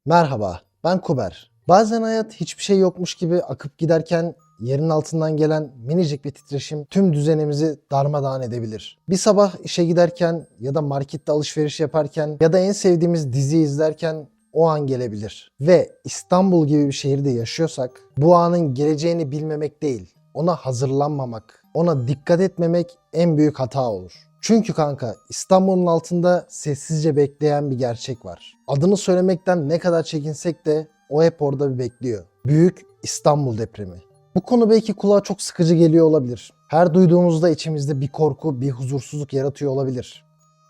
Merhaba, ben Kuber. Bazen hayat hiçbir şey yokmuş gibi akıp giderken yerin altından gelen minicik bir titreşim tüm düzenimizi darmadağın edebilir. Bir sabah işe giderken ya da markette alışveriş yaparken ya da en sevdiğimiz diziyi izlerken o an gelebilir. Ve İstanbul gibi bir şehirde yaşıyorsak bu anın geleceğini bilmemek değil, ona hazırlanmamak, ona dikkat etmemek en büyük hata olur. Çünkü kanka İstanbul'un altında sessizce bekleyen bir gerçek var. Adını söylemekten ne kadar çekinsek de o hep orada bir bekliyor. Büyük İstanbul depremi. Bu konu belki kulağa çok sıkıcı geliyor olabilir. Her duyduğumuzda içimizde bir korku, bir huzursuzluk yaratıyor olabilir.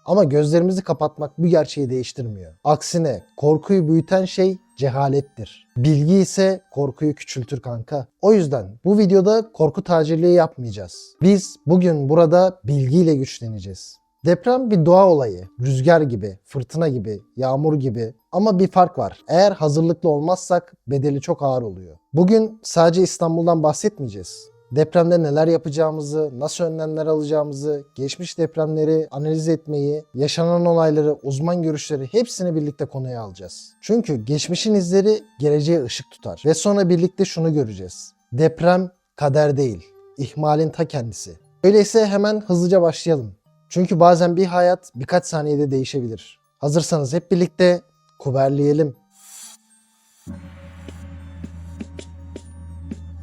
Ama gözlerimizi kapatmak bu gerçeği değiştirmiyor. Aksine korkuyu büyüten şey cehalettir. Bilgi ise korkuyu küçültür kanka. O yüzden bu videoda korku tacirliği yapmayacağız. Biz bugün burada bilgiyle güçleneceğiz. Deprem bir doğa olayı. Rüzgar gibi, fırtına gibi, yağmur gibi. Ama bir fark var. Eğer hazırlıklı olmazsak bedeli çok ağır oluyor. Bugün sadece İstanbul'dan bahsetmeyeceğiz. Depremde neler yapacağımızı, nasıl önlemler alacağımızı, geçmiş depremleri analiz etmeyi, yaşanan olayları, uzman görüşleri hepsini birlikte konuya alacağız. Çünkü geçmişin izleri geleceğe ışık tutar. Ve sonra birlikte şunu göreceğiz. Deprem kader değil, ihmalin ta kendisi. Öyleyse hemen hızlıca başlayalım. Çünkü bazen bir hayat birkaç saniyede değişebilir. Hazırsanız hep birlikte kuberleyelim.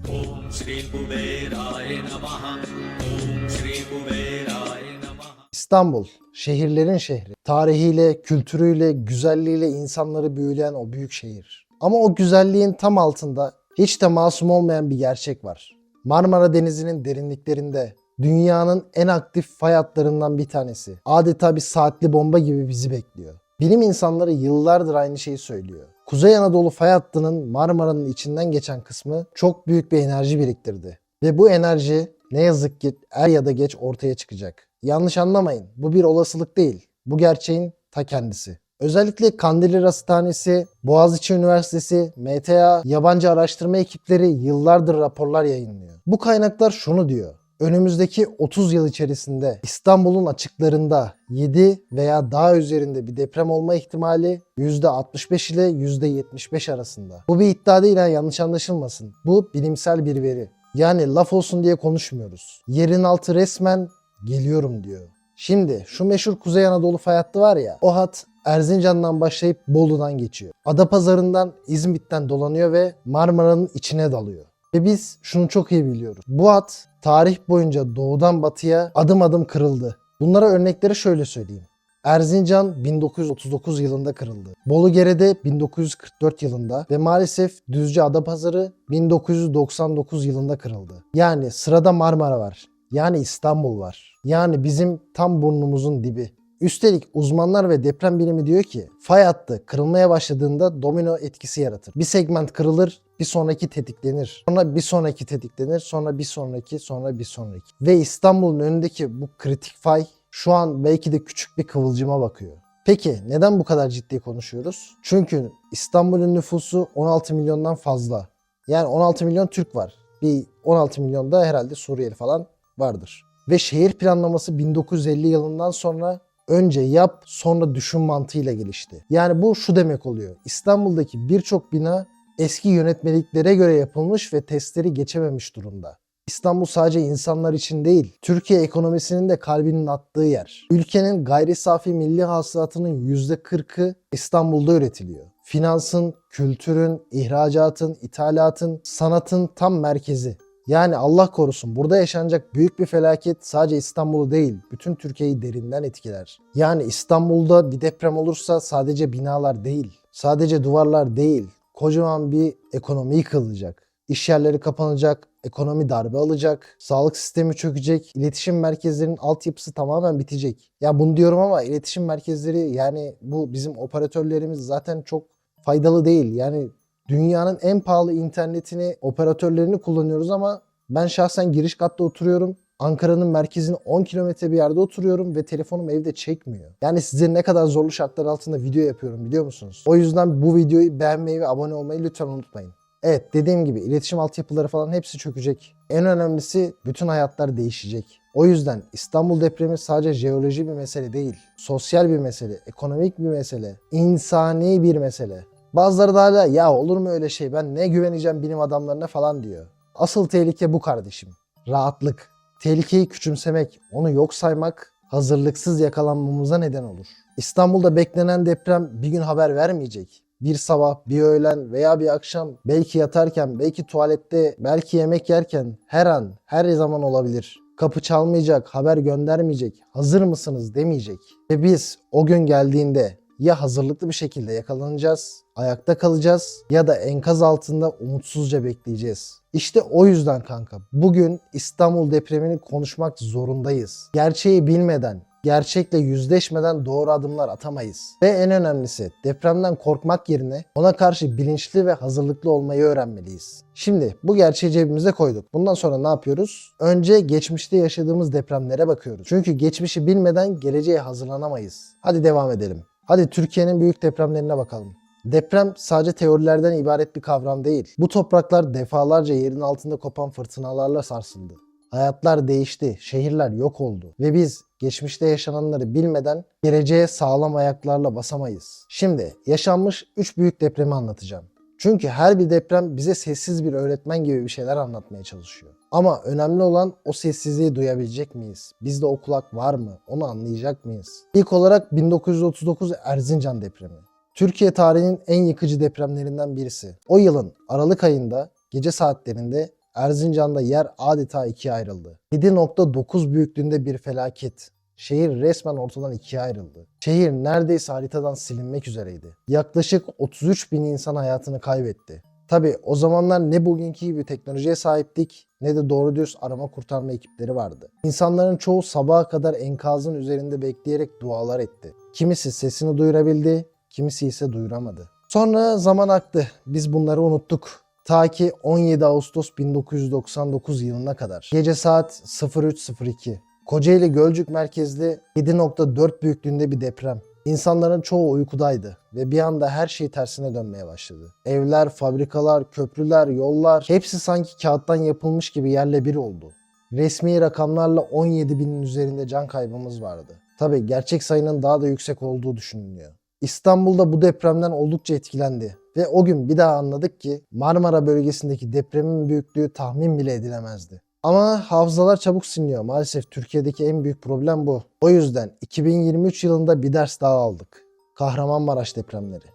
Om Shri Kuberaye Namaha. Om Shri Kuberaye Namaha. İstanbul, şehirlerin şehri. Tarihiyle, kültürüyle, güzelliğiyle insanları büyüleyen o büyük şehir. Ama o güzelliğin tam altında hiç de masum olmayan bir gerçek var. Marmara Denizi'nin derinliklerinde dünyanın en aktif fay hatlarından bir tanesi. Adeta bir saatli bomba gibi bizi bekliyor. Bilim insanları yıllardır aynı şeyi söylüyor. Kuzey Anadolu fay hattının Marmara'nın içinden geçen kısmı çok büyük bir enerji biriktirdi. Ve bu enerji ne yazık ki er ya da geç ortaya çıkacak. Yanlış anlamayın, bu bir olasılık değil. Bu gerçeğin ta kendisi. Özellikle Kandilli Rasathanesi, Boğaziçi Üniversitesi, MTA, yabancı araştırma ekipleri yıllardır raporlar yayınlıyor. Bu kaynaklar şunu diyor. Önümüzdeki 30 yıl içerisinde İstanbul'un açıklarında 7 veya daha üzerinde bir deprem olma ihtimali %65 ile %75 arasında. Bu bir iddia değil, yanlış anlaşılmasın. Bu bilimsel bir veri. Yani laf olsun diye konuşmuyoruz. Yerin altı resmen geliyorum diyor. Şimdi şu meşhur Kuzey Anadolu fay hattı var ya, o hat Erzincan'dan başlayıp Bolu'dan geçiyor. Adapazarı'ndan, İzmit'ten dolanıyor ve Marmara'nın içine dalıyor. Ve biz şunu çok iyi biliyoruz. Bu hat tarih boyunca doğudan batıya adım adım kırıldı. Bunlara örnekleri şöyle söyleyeyim. Erzincan 1939 yılında kırıldı. Bolugere'de 1944 yılında ve maalesef Düzce Adapazarı 1999 yılında kırıldı. Yani sırada Marmara var. Yani İstanbul var. Yani bizim tam burnumuzun dibi. Üstelik uzmanlar ve deprem bilimi diyor ki fay hattı kırılmaya başladığında domino etkisi yaratır. Bir segment kırılır, bir sonraki tetiklenir. Sonra bir sonraki tetiklenir, sonra bir sonraki, sonra bir sonraki. Ve İstanbul'un önündeki bu kritik fay şu an belki de küçük bir kıvılcıma bakıyor. Peki neden bu kadar ciddi konuşuyoruz? Çünkü İstanbul'un nüfusu 16 milyondan fazla. Yani 16 milyon Türk var. Bir 16 milyon da herhalde Suriyeli falan vardır. Ve şehir planlaması 1950 yılından sonra önce yap sonra düşün mantığıyla gelişti. Yani bu şu demek oluyor. İstanbul'daki birçok bina eski yönetmeliklere göre yapılmış ve testleri geçememiş durumda. İstanbul sadece insanlar için değil, Türkiye ekonomisinin de kalbinin attığı yer. Ülkenin gayri safi milli hasılatının %40'ı İstanbul'da üretiliyor. Finansın, kültürün, ihracatın, ithalatın, sanatın tam merkezi. Yani Allah korusun burada yaşanacak büyük bir felaket sadece İstanbul'u değil, bütün Türkiye'yi derinden etkiler. Yani İstanbul'da bir deprem olursa sadece binalar değil, sadece duvarlar değil, kocaman bir ekonomi yıkılacak. İş yerleri kapanacak, ekonomi darbe alacak, sağlık sistemi çökecek, iletişim merkezlerinin altyapısı tamamen bitecek. Ya bunu diyorum ama iletişim merkezleri yani bu bizim operatörlerimiz zaten çok faydalı değil. Yani dünyanın en pahalı internetini, operatörlerini kullanıyoruz ama ben şahsen giriş katta oturuyorum. Ankara'nın merkezine 10 kilometre bir yerde oturuyorum ve telefonum evde çekmiyor. Yani size ne kadar zorlu şartlar altında video yapıyorum biliyor musunuz? O yüzden bu videoyu beğenmeyi ve abone olmayı lütfen unutmayın. Evet, dediğim gibi iletişim altyapıları falan hepsi çökecek. En önemlisi bütün hayatlar değişecek. O yüzden İstanbul depremi sadece jeoloji bir mesele değil. Sosyal bir mesele, ekonomik bir mesele, insani bir mesele. Bazıları da hala ya olur mu öyle şey, ben ne güveneceğim bilim adamlarına falan diyor. Asıl tehlike bu kardeşim. Rahatlık. Tehlikeyi küçümsemek, onu yok saymak hazırlıksız yakalanmamıza neden olur. İstanbul'da beklenen deprem bir gün haber vermeyecek. Bir sabah, bir öğlen veya bir akşam, belki yatarken, belki tuvalette, belki yemek yerken, her an, her zaman olabilir. Kapı çalmayacak, haber göndermeyecek, hazır mısınız demeyecek. Ve biz o gün geldiğinde ya hazırlıklı bir şekilde yakalanacağız, ayakta kalacağız ya da enkaz altında umutsuzca bekleyeceğiz. İşte o yüzden kanka bugün İstanbul depremini konuşmak zorundayız. Gerçeği bilmeden, gerçekle yüzleşmeden doğru adımlar atamayız. Ve en önemlisi depremden korkmak yerine ona karşı bilinçli ve hazırlıklı olmayı öğrenmeliyiz. Şimdi bu gerçeği cebimize koyduk. Bundan sonra ne yapıyoruz? Önce geçmişte yaşadığımız depremlere bakıyoruz. Çünkü geçmişi bilmeden geleceğe hazırlanamayız. Hadi devam edelim. Hadi Türkiye'nin büyük depremlerine bakalım. Deprem sadece teorilerden ibaret bir kavram değil. Bu topraklar defalarca yerin altında kopan fırtınalarla sarsıldı. Hayatlar değişti, şehirler yok oldu ve biz geçmişte yaşananları bilmeden geleceğe sağlam ayaklarla basamayız. Şimdi yaşanmış 3 büyük depremi anlatacağım. Çünkü her bir deprem bize sessiz bir öğretmen gibi bir şeyler anlatmaya çalışıyor. Ama önemli olan o sessizliği duyabilecek miyiz? Bizde o kulak var mı? Onu anlayacak mıyız? İlk olarak 1939 Erzincan depremi. Türkiye tarihinin en yıkıcı depremlerinden birisi. O yılın Aralık ayında gece saatlerinde Erzincan'da yer adeta ikiye ayrıldı. 7.9 büyüklüğünde bir felaket. Şehir resmen ortadan ikiye ayrıldı. Şehir neredeyse haritadan silinmek üzereydi. Yaklaşık 33 bin insan hayatını kaybetti. Tabi o zamanlar ne bugünkü gibi teknolojiye sahiptik ne de doğru dürüst arama kurtarma ekipleri vardı. İnsanların çoğu sabaha kadar enkazın üzerinde bekleyerek dualar etti. Kimisi sesini duyurabildi, kimisi ise duyuramadı. Sonra zaman aktı. Biz bunları unuttuk. Ta ki 17 Ağustos 1999 yılına kadar. Gece saat 03.02. Kocaeli Gölcük merkezli 7.4 büyüklüğünde bir deprem. İnsanların çoğu uykudaydı ve bir anda her şey tersine dönmeye başladı. Evler, fabrikalar, köprüler, yollar hepsi sanki kağıttan yapılmış gibi yerle bir oldu. Resmi rakamlarla 17 binin üzerinde can kaybımız vardı. Tabii gerçek sayının daha da yüksek olduğu düşünülüyor. İstanbul'da bu depremden oldukça etkilendi ve o gün bir daha anladık ki Marmara bölgesindeki depremin büyüklüğü tahmin bile edilemezdi. Ama hafızalar çabuk siliniyor. Maalesef Türkiye'deki en büyük problem bu. O yüzden 2023 yılında bir ders daha aldık. Kahramanmaraş depremleri.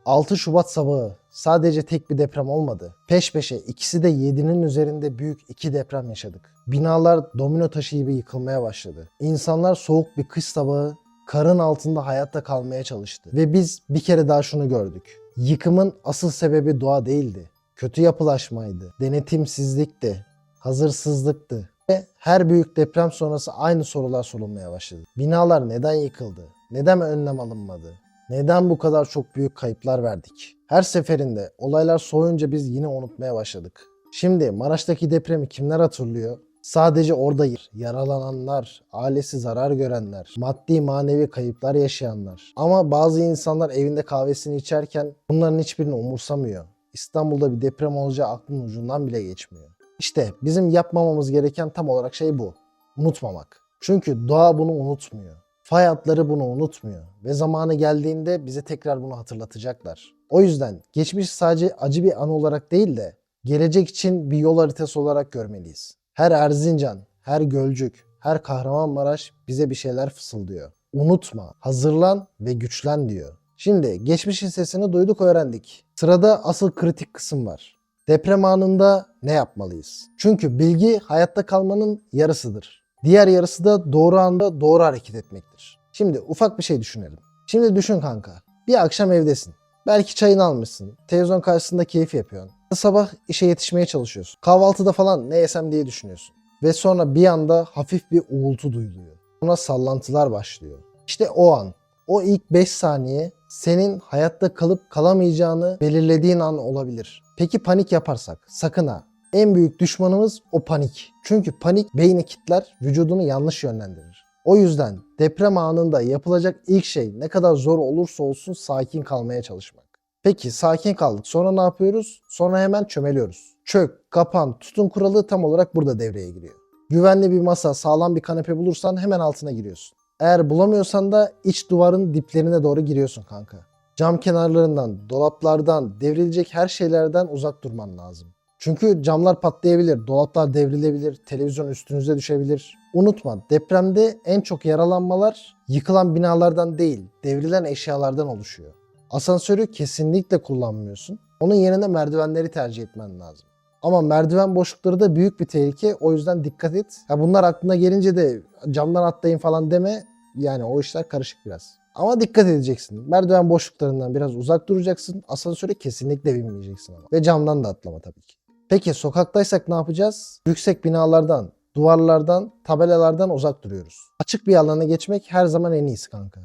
6 Şubat sabahı sadece tek bir deprem olmadı. Peş peşe ikisi de 7'nin üzerinde büyük 2 deprem yaşadık. Binalar domino taşı gibi yıkılmaya başladı. İnsanlar soğuk bir kış sabahı karın altında hayatta kalmaya çalıştı. Ve biz bir kere daha şunu gördük. Yıkımın asıl sebebi doğa değildi. Kötü yapılaşmaydı, denetimsizlikti, hazırsızlıktı. Ve her büyük deprem sonrası aynı sorular sorulmaya başladı. Binalar neden yıkıldı? Neden önlem alınmadı? Neden bu kadar çok büyük kayıplar verdik? Her seferinde olaylar soğuyunca biz yine unutmaya başladık. Şimdi Maraş'taki depremi kimler hatırlıyor? Sadece orada yaralananlar, ailesi zarar görenler, maddi manevi kayıplar yaşayanlar. Ama bazı insanlar evinde kahvesini içerken bunların hiçbirini umursamıyor. İstanbul'da bir deprem olacağı aklının ucundan bile geçmiyor. İşte bizim yapmamamız gereken tam olarak şey bu. Unutmamak. Çünkü doğa bunu unutmuyor. Fay hatları bunu unutmuyor. Ve zamanı geldiğinde bize tekrar bunu hatırlatacaklar. O yüzden geçmiş sadece acı bir anı olarak değil de gelecek için bir yol haritası olarak görmeliyiz. Her Erzincan, her Gölcük, her Kahramanmaraş bize bir şeyler fısıldıyor. Unutma, hazırlan ve güçlen diyor. Şimdi geçmişin sesini duyduk, öğrendik. Sırada asıl kritik kısım var. Deprem anında ne yapmalıyız? Çünkü bilgi hayatta kalmanın yarısıdır. Diğer yarısı da doğru anda doğru hareket etmektir. Şimdi ufak bir şey düşünelim. Şimdi düşün kanka. Bir akşam evdesin. Belki çayını almışsın. Televizyon karşısında keyif yapıyorsun. Sabah işe yetişmeye çalışıyorsun. Kahvaltıda falan ne yesem diye düşünüyorsun. Ve sonra bir anda hafif bir uğultu duyuluyor. Sonra sallantılar başlıyor. İşte o an, o ilk 5 saniye senin hayatta kalıp kalamayacağını belirlediğin an olabilir. Peki panik yaparsak? Sakın ha. En büyük düşmanımız o panik. Çünkü panik beyni kitler, vücudunu yanlış yönlendirir. O yüzden deprem anında yapılacak ilk şey ne kadar zor olursa olsun sakin kalmaya çalışmak. Peki sakin kaldık. Sonra ne yapıyoruz? Sonra hemen çömeliyoruz. Çök, kapan, tutun kuralı tam olarak burada devreye giriyor. Güvenli bir masa, sağlam bir kanepe bulursan hemen altına giriyorsun. Eğer bulamıyorsan da iç duvarın diplerine doğru giriyorsun kanka. Cam kenarlarından, dolaplardan, devrilecek her şeylerden uzak durman lazım. Çünkü camlar patlayabilir, dolaplar devrilebilir, televizyon üstünüze düşebilir. Unutma, depremde en çok yaralanmalar yıkılan binalardan değil, devrilen eşyalardan oluşuyor. Asansörü kesinlikle kullanmıyorsun. Onun yerine merdivenleri tercih etmen lazım. Ama merdiven boşlukları da büyük bir tehlike. O yüzden dikkat et. Bunlar aklına gelince de camdan atlayın falan deme. Yani o işler karışık biraz. Ama dikkat edeceksin. Merdiven boşluklarından biraz uzak duracaksın. Asansöre kesinlikle binmeyeceksin ama. Ve camdan da atlama tabii ki. Peki sokaktaysak ne yapacağız? Yüksek binalardan, duvarlardan, tabelalardan uzak duruyoruz. Açık bir alana geçmek her zaman en iyisi kanka.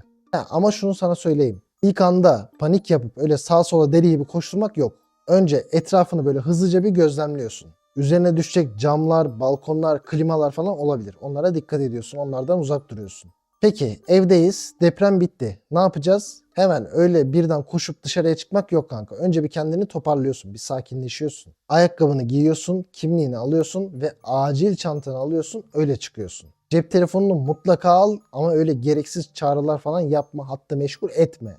Ama şunu sana söyleyeyim. İlk anda panik yapıp öyle sağa sola deli gibi koşturmak yok. Önce etrafını böyle hızlıca bir gözlemliyorsun. Üzerine düşecek camlar, balkonlar, klimalar falan olabilir. Onlara dikkat ediyorsun. Onlardan uzak duruyorsun. Peki evdeyiz. Deprem bitti. Ne yapacağız? Hemen öyle birden koşup dışarıya çıkmak yok kanka. Önce bir kendini toparlıyorsun. Bir sakinleşiyorsun. Ayakkabını giyiyorsun. Kimliğini alıyorsun ve acil çantanı alıyorsun. Öyle çıkıyorsun. Cep telefonunu mutlaka al ama öyle gereksiz çağrılar falan yapma. Hattı meşgul etme.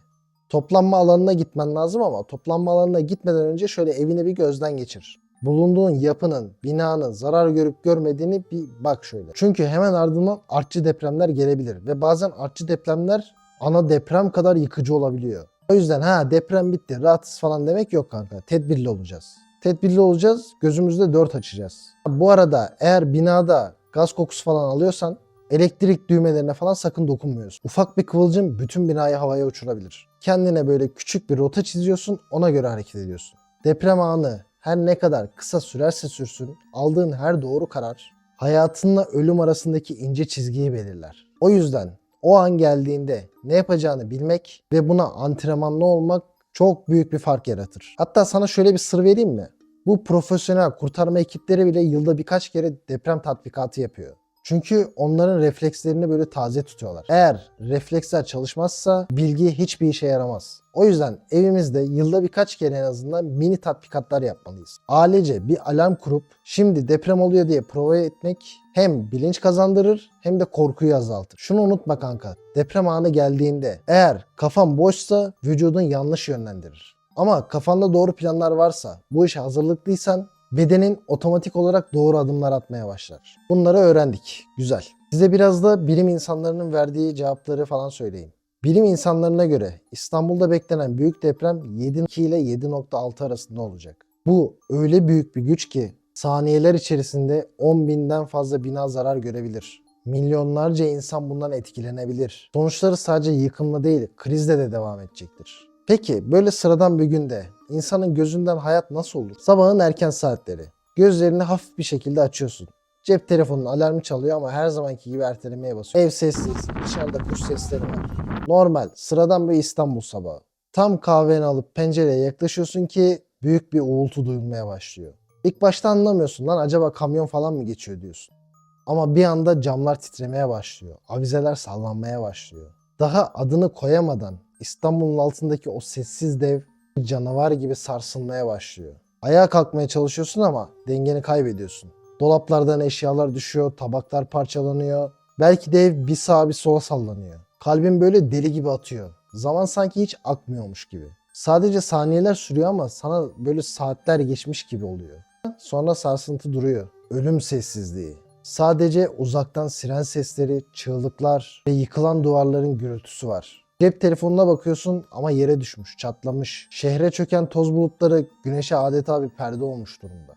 Toplanma alanına gitmen lazım ama toplanma alanına gitmeden önce şöyle evini bir gözden geçir. Bulunduğun yapının, binanın zarar görüp görmediğini bir bak şöyle. Çünkü hemen ardından artçı depremler gelebilir ve bazen artçı depremler ana deprem kadar yıkıcı olabiliyor. O yüzden deprem bitti, rahatız falan demek yok kanka. Tedbirli olacağız. Tedbirli olacağız, gözümüzde dört açacağız. Bu arada eğer binada gaz kokusu falan alıyorsan elektrik düğmelerine falan sakın dokunmuyorsun. Ufak bir kıvılcım bütün binayı havaya uçurabilir. Kendine böyle küçük bir rota çiziyorsun, ona göre hareket ediyorsun. Deprem anı her ne kadar kısa sürerse sürsün, aldığın her doğru karar hayatınla ölüm arasındaki ince çizgiyi belirler. O yüzden o an geldiğinde ne yapacağını bilmek ve buna antrenmanlı olmak çok büyük bir fark yaratır. Hatta sana şöyle bir sır vereyim mi? Bu profesyonel kurtarma ekipleri bile yılda birkaç kere deprem tatbikatı yapıyor. Çünkü onların reflekslerini böyle taze tutuyorlar. Eğer refleksler çalışmazsa bilgi hiçbir işe yaramaz. O yüzden evimizde yılda birkaç kere en azından mini tatbikatlar yapmalıyız. Ailece bir alarm kurup şimdi deprem oluyor diye prova etmek hem bilinç kazandırır hem de korkuyu azaltır. Şunu unutma kanka, deprem anı geldiğinde eğer kafan boşsa vücudun yanlış yönlendirir. Ama kafanda doğru planlar varsa, bu işe hazırlıklıysan bedenin otomatik olarak doğru adımlar atmaya başlar. Bunları öğrendik. Güzel. Size biraz da bilim insanlarının verdiği cevapları falan söyleyeyim. Bilim insanlarına göre İstanbul'da beklenen büyük deprem 7.2 ile 7.6 arasında olacak. Bu öyle büyük bir güç ki saniyeler içerisinde 10.000'den fazla bina zarar görebilir. Milyonlarca insan bundan etkilenebilir. Sonuçları sadece yıkımla değil, krizle de devam edecektir. Peki böyle sıradan bir günde insanın gözünden hayat nasıl olur? Sabahın erken saatleri. Gözlerini hafif bir şekilde açıyorsun. Cep telefonunun alarmı çalıyor ama her zamanki gibi ertelemeye basıyor. Ev sessiz, dışarıda kuş sesleri var. Normal, sıradan bir İstanbul sabahı. Tam kahveni alıp pencereye yaklaşıyorsun ki büyük bir uğultu duyulmaya başlıyor. İlk başta anlamıyorsun, lan acaba kamyon falan mı geçiyor diyorsun. Ama bir anda camlar titremeye başlıyor. Avizeler sallanmaya başlıyor. Daha adını koyamadan İstanbul'un altındaki o sessiz dev bir canavar gibi sarsılmaya başlıyor. Ayağa kalkmaya çalışıyorsun ama dengeni kaybediyorsun. Dolaplardan eşyalar düşüyor, tabaklar parçalanıyor. Belki de ev bir sağa bir sola sallanıyor. Kalbin böyle deli gibi atıyor. Zaman sanki hiç akmıyormuş gibi. Sadece saniyeler sürüyor ama sana böyle saatler geçmiş gibi oluyor. Sonra sarsıntı duruyor. Ölüm sessizliği. Sadece uzaktan siren sesleri, çığlıklar ve yıkılan duvarların gürültüsü var. Cep telefonuna bakıyorsun ama yere düşmüş, çatlamış. Şehre çöken toz bulutları güneşe adeta bir perde olmuş durumda.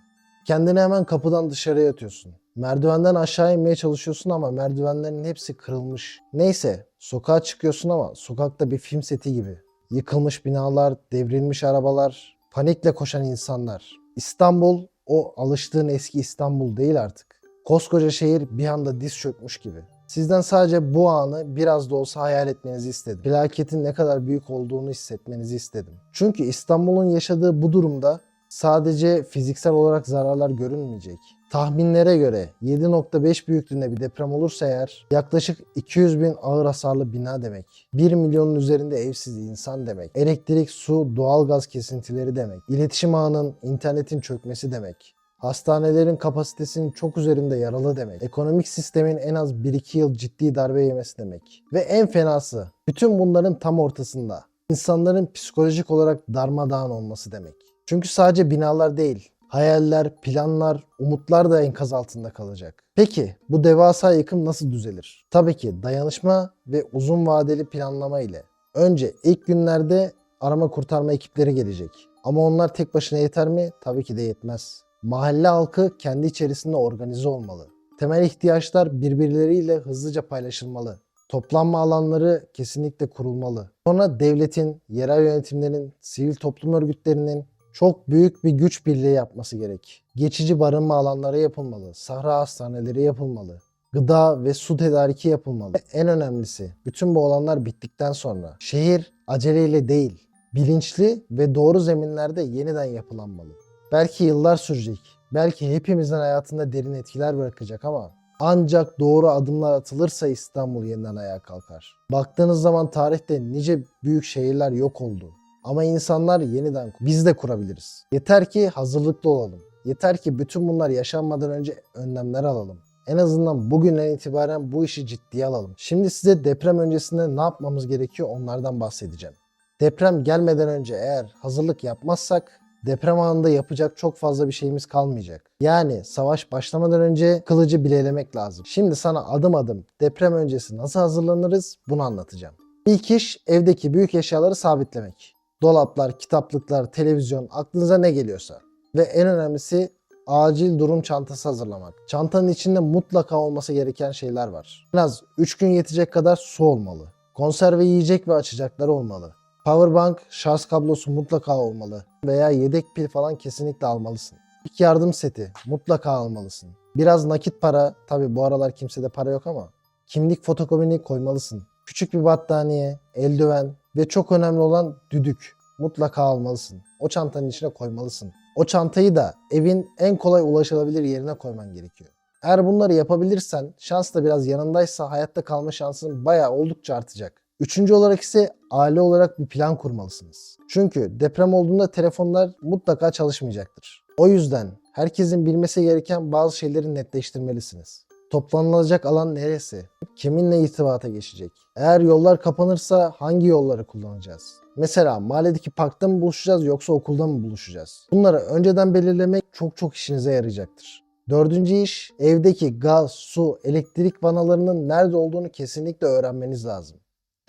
Kendini hemen kapıdan dışarıya atıyorsun. Merdivenden aşağı inmeye çalışıyorsun ama merdivenlerin hepsi kırılmış. Neyse, sokağa çıkıyorsun ama sokakta bir film seti gibi. Yıkılmış binalar, devrilmiş arabalar, panikle koşan insanlar. İstanbul o alıştığın eski İstanbul değil artık. Koskoca şehir bir anda diz çökmüş gibi. Sizden sadece bu anı biraz da olsa hayal etmenizi istedim. Felaketin ne kadar büyük olduğunu hissetmenizi istedim. Çünkü İstanbul'un yaşadığı bu durumda sadece fiziksel olarak zararlar görünmeyecek. Tahminlere göre 7.5 büyüklüğünde bir deprem olursa eğer yaklaşık 200.000 ağır hasarlı bina demek. 1 milyonun üzerinde evsiz insan demek. Elektrik, su, doğalgaz kesintileri demek. İletişim ağının, internetin çökmesi demek. Hastanelerin kapasitesinin çok üzerinde yaralı demek. Ekonomik sistemin en az 1-2 yıl ciddi darbe yemesi demek. Ve en fenası, bütün bunların tam ortasında İnsanların psikolojik olarak darmadağın olması demek. Çünkü sadece binalar değil, hayaller, planlar, umutlar da enkaz altında kalacak. Peki bu devasa yıkım nasıl düzelir? Tabii ki dayanışma ve uzun vadeli planlama ile. Önce ilk günlerde arama kurtarma ekipleri gelecek. Ama onlar tek başına yeter mi? Tabii ki de yetmez. Mahalle halkı kendi içerisinde organize olmalı. Temel ihtiyaçlar birbirleriyle hızlıca paylaşılmalı. Toplanma alanları kesinlikle kurulmalı. Sonra devletin, yerel yönetimlerin, sivil toplum örgütlerinin çok büyük bir güç birliği yapması gerek. Geçici barınma alanları yapılmalı, sahra hastaneleri yapılmalı, gıda ve su tedariki yapılmalı. En önemlisi, bütün bu olanlar bittikten sonra şehir aceleyle değil, bilinçli ve doğru zeminlerde yeniden yapılanmalı. Belki yıllar sürecek, belki hepimizin hayatında derin etkiler bırakacak ama ancak doğru adımlar atılırsa İstanbul yeniden ayağa kalkar. Baktığınız zaman tarihte nice büyük şehirler yok oldu. Ama insanlar yeniden biz de kurabiliriz. Yeter ki hazırlıklı olalım. Yeter ki bütün bunlar yaşanmadan önce önlemler alalım. En azından bugünden itibaren bu işi ciddiye alalım. Şimdi size deprem öncesinde ne yapmamız gerekiyor onlardan bahsedeceğim. Deprem gelmeden önce eğer hazırlık yapmazsak deprem anında yapacak çok fazla bir şeyimiz kalmayacak. Yani savaş başlamadan önce kılıcı bilelemek lazım. Şimdi sana adım adım deprem öncesi nasıl hazırlanırız bunu anlatacağım. İlk iş evdeki büyük eşyaları sabitlemek. Dolaplar, kitaplıklar, televizyon, aklınıza ne geliyorsa. Ve en önemlisi acil durum çantası hazırlamak. Çantanın içinde mutlaka olması gereken şeyler var. En az 3 gün yetecek kadar su olmalı. Konserve yiyecek ve açacaklar olmalı. Powerbank, şarj kablosu mutlaka olmalı. Veya yedek pil falan kesinlikle almalısın. İlk yardım seti mutlaka almalısın. Biraz nakit para, tabi bu aralar kimsede para yok ama kimlik fotokopini koymalısın. Küçük bir battaniye, eldiven ve çok önemli olan düdük mutlaka almalısın. O çantanın içine koymalısın. O çantayı da evin en kolay ulaşılabilir yerine koyman gerekiyor. Eğer bunları yapabilirsen, şans da biraz yanındaysa hayatta kalma şansın bayağı oldukça artacak. Üçüncü olarak ise aile olarak bir plan kurmalısınız. Çünkü deprem olduğunda telefonlar mutlaka çalışmayacaktır. O yüzden herkesin bilmesi gereken bazı şeyleri netleştirmelisiniz. Toplanılacak alan neresi? Kiminle irtibata geçecek? Eğer yollar kapanırsa hangi yolları kullanacağız? Mesela mahalledeki parkta mı buluşacağız yoksa okulda mı buluşacağız? Bunları önceden belirlemek çok işinize yarayacaktır. Dördüncü iş, evdeki gaz, su, elektrik vanalarının nerede olduğunu kesinlikle öğrenmeniz lazım.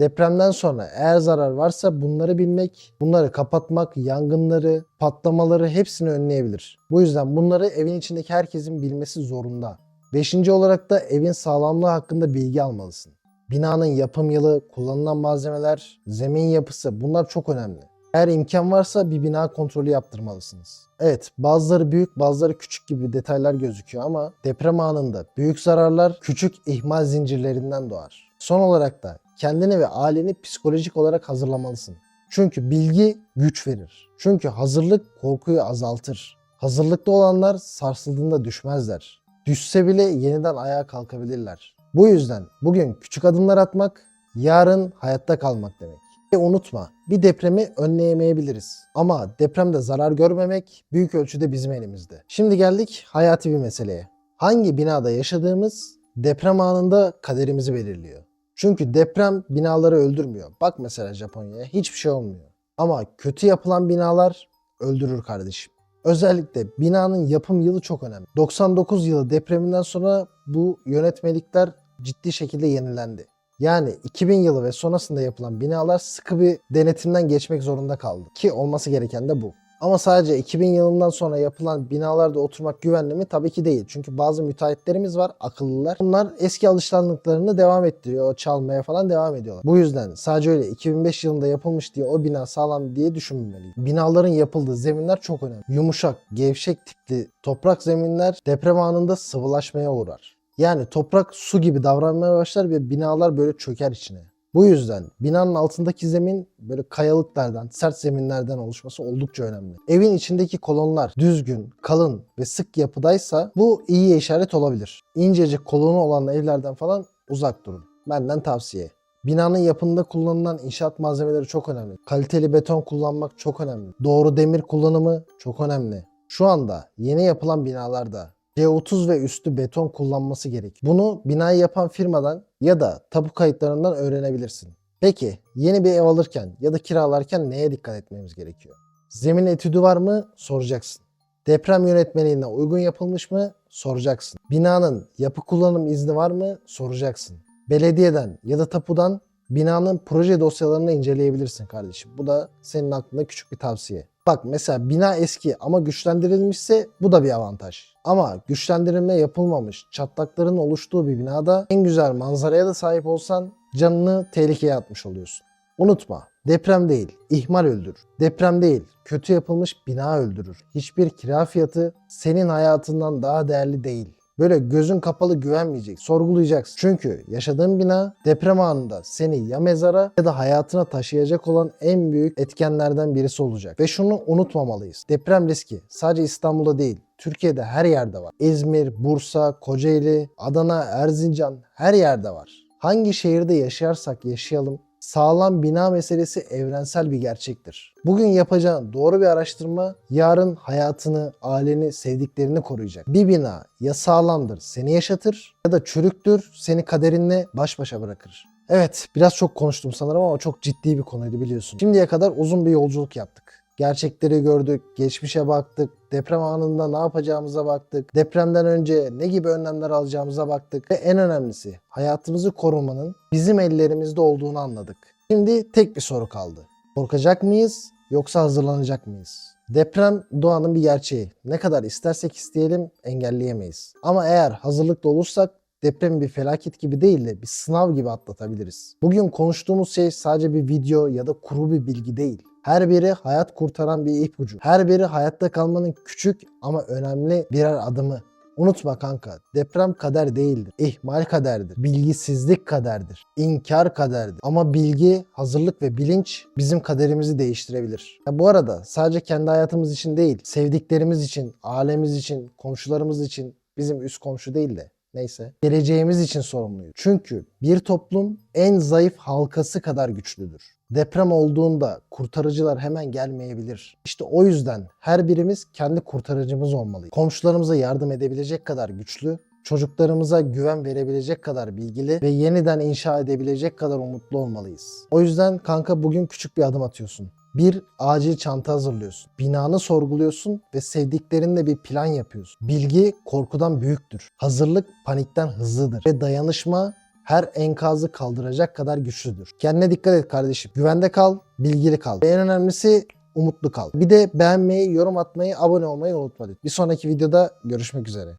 Depremden sonra eğer zarar varsa bunları bilmek, bunları kapatmak, yangınları, patlamaları hepsini önleyebilir. Bu yüzden bunları evin içindeki herkesin bilmesi zorunda. Beşinci olarak da evin sağlamlığı hakkında bilgi almalısın. Binanın yapım yılı, kullanılan malzemeler, zemin yapısı bunlar çok önemli. Eğer imkan varsa bir bina kontrolü yaptırmalısınız. Evet, bazıları büyük, bazıları küçük gibi detaylar gözüküyor ama deprem anında büyük zararlar küçük ihmal zincirlerinden doğar. Son olarak da kendini ve aileni psikolojik olarak hazırlamalısın. Çünkü bilgi güç verir. Çünkü hazırlık korkuyu azaltır. Hazırlıklı olanlar sarsıldığında düşmezler. Düşse bile yeniden ayağa kalkabilirler. Bu yüzden bugün küçük adımlar atmak, yarın hayatta kalmak demek. Ve unutma, bir depremi önleyemeyebiliriz. Ama depremde zarar görmemek büyük ölçüde bizim elimizde. Şimdi geldik hayati bir meseleye. Hangi binada yaşadığımız deprem anında kaderimizi belirliyor. Çünkü deprem binaları öldürmüyor. Bak mesela Japonya'ya hiçbir şey olmuyor. Ama kötü yapılan binalar öldürür kardeşim. Özellikle binanın yapım yılı çok önemli. 99 yılı depreminden sonra bu yönetmelikler ciddi şekilde yenilendi. Yani 2000 yılı ve sonrasında yapılan binalar sıkı bir denetimden geçmek zorunda kaldı. Ki olması gereken de bu. Ama sadece 2000 yılından sonra yapılan binalarda oturmak güvenli mi? Tabii ki değil. Çünkü bazı müteahhitlerimiz var, akıllılar. Bunlar eski alışkanlıklarını devam ettiriyor. Çalmaya falan devam ediyorlar. Bu yüzden sadece öyle 2005 yılında yapılmış diye o bina sağlam diye düşünmemeliyiz. Binaların yapıldığı zeminler çok önemli. Yumuşak, gevşek tipli toprak zeminler deprem anında sıvılaşmaya uğrar. Yani toprak su gibi davranmaya başlar ve binalar böyle çöker içine. Bu yüzden binanın altındaki zemin böyle kayalıklardan, sert zeminlerden oluşması oldukça önemli. Evin içindeki kolonlar düzgün, kalın ve sık yapıdaysa bu iyi işaret olabilir. İncecik kolonu olan evlerden falan uzak durun. Benden tavsiye. Binanın yapımında kullanılan inşaat malzemeleri çok önemli. Kaliteli beton kullanmak çok önemli. Doğru demir kullanımı çok önemli. Şu anda yeni yapılan binalarda C30 ve üstü beton kullanması gerek. Bunu binayı yapan firmadan ya da tapu kayıtlarından öğrenebilirsin. Peki yeni bir ev alırken ya da kiralarken neye dikkat etmemiz gerekiyor? Zemin etüdü var mı? Soracaksın. Deprem yönetmeliğine uygun yapılmış mı? Soracaksın. Binanın yapı kullanım izni var mı? Soracaksın. Belediyeden ya da tapudan binanın proje dosyalarını inceleyebilirsin kardeşim. Bu da senin aklında küçük bir tavsiye. Bak mesela bina eski ama güçlendirilmişse bu da bir avantaj. Ama güçlendirilme yapılmamış, çatlakların oluştuğu bir binada en güzel manzaraya da sahip olsan canını tehlikeye atmış oluyorsun. Unutma, deprem değil, ihmal öldürür. Deprem değil, kötü yapılmış bina öldürür. Hiçbir kira fiyatı senin hayatından daha değerli değil. Böyle gözün kapalı güvenmeyecek, sorgulayacaksın. Çünkü yaşadığın bina deprem anında seni ya mezara ya da hayatına taşıyacak olan en büyük etkenlerden birisi olacak. Ve şunu unutmamalıyız. Deprem riski sadece İstanbul'da değil, Türkiye'de her yerde var. İzmir, Bursa, Kocaeli, Adana, Erzincan her yerde var. Hangi şehirde yaşarsak yaşayalım, sağlam bina meselesi evrensel bir gerçektir. Bugün yapacağın doğru bir araştırma yarın hayatını, aileni, sevdiklerini koruyacak. Bir bina ya sağlamdır, seni yaşatır ya da çürüktür, seni kaderinle baş başa bırakır. Evet, biraz çok konuştum sanırım ama çok ciddi bir konuydu biliyorsun. Şimdiye kadar uzun bir yolculuk yaptık. Gerçekleri gördük, geçmişe baktık, deprem anında ne yapacağımıza baktık, depremden önce ne gibi önlemler alacağımıza baktık ve en önemlisi hayatımızı korumanın bizim ellerimizde olduğunu anladık. Şimdi tek bir soru kaldı. Korkacak mıyız yoksa hazırlanacak mıyız? Deprem doğanın bir gerçeği. Ne kadar istersek isteyelim engelleyemeyiz. Ama eğer hazırlıklı olursak depremi bir felaket gibi değil de bir sınav gibi atlatabiliriz. Bugün konuştuğumuz şey sadece bir video ya da kuru bir bilgi değil. Her biri hayat kurtaran bir ipucu. Her biri hayatta kalmanın küçük ama önemli birer adımı. Unutma kanka, deprem kader değildir. İhmal kaderdir. Bilgisizlik kaderdir. İnkar kaderdir. Ama bilgi, hazırlık ve bilinç bizim kaderimizi değiştirebilir. Bu arada sadece kendi hayatımız için değil, sevdiklerimiz için, ailemiz için, komşularımız için, bizim üst komşu değil de neyse, geleceğimiz için sorumluyuz. Çünkü bir toplum en zayıf halkası kadar güçlüdür. Deprem olduğunda kurtarıcılar hemen gelmeyebilir. İşte o yüzden her birimiz kendi kurtarıcımız olmalıyız. Komşularımıza yardım edebilecek kadar güçlü, çocuklarımıza güven verebilecek kadar bilgili ve yeniden inşa edebilecek kadar umutlu olmalıyız. O yüzden kanka bugün küçük bir adım atıyorsun. Bir acil çanta hazırlıyorsun. Binanı sorguluyorsun ve sevdiklerinle bir plan yapıyorsun. Bilgi korkudan büyüktür. Hazırlık panikten hızlıdır. Ve dayanışma her enkazı kaldıracak kadar güçlüdür. Kendine dikkat et kardeşim. Güvende kal, bilgili kal. Ve en önemlisi umutlu kal. Bir de beğenmeyi, yorum atmayı, abone olmayı unutma. Bir sonraki videoda görüşmek üzere.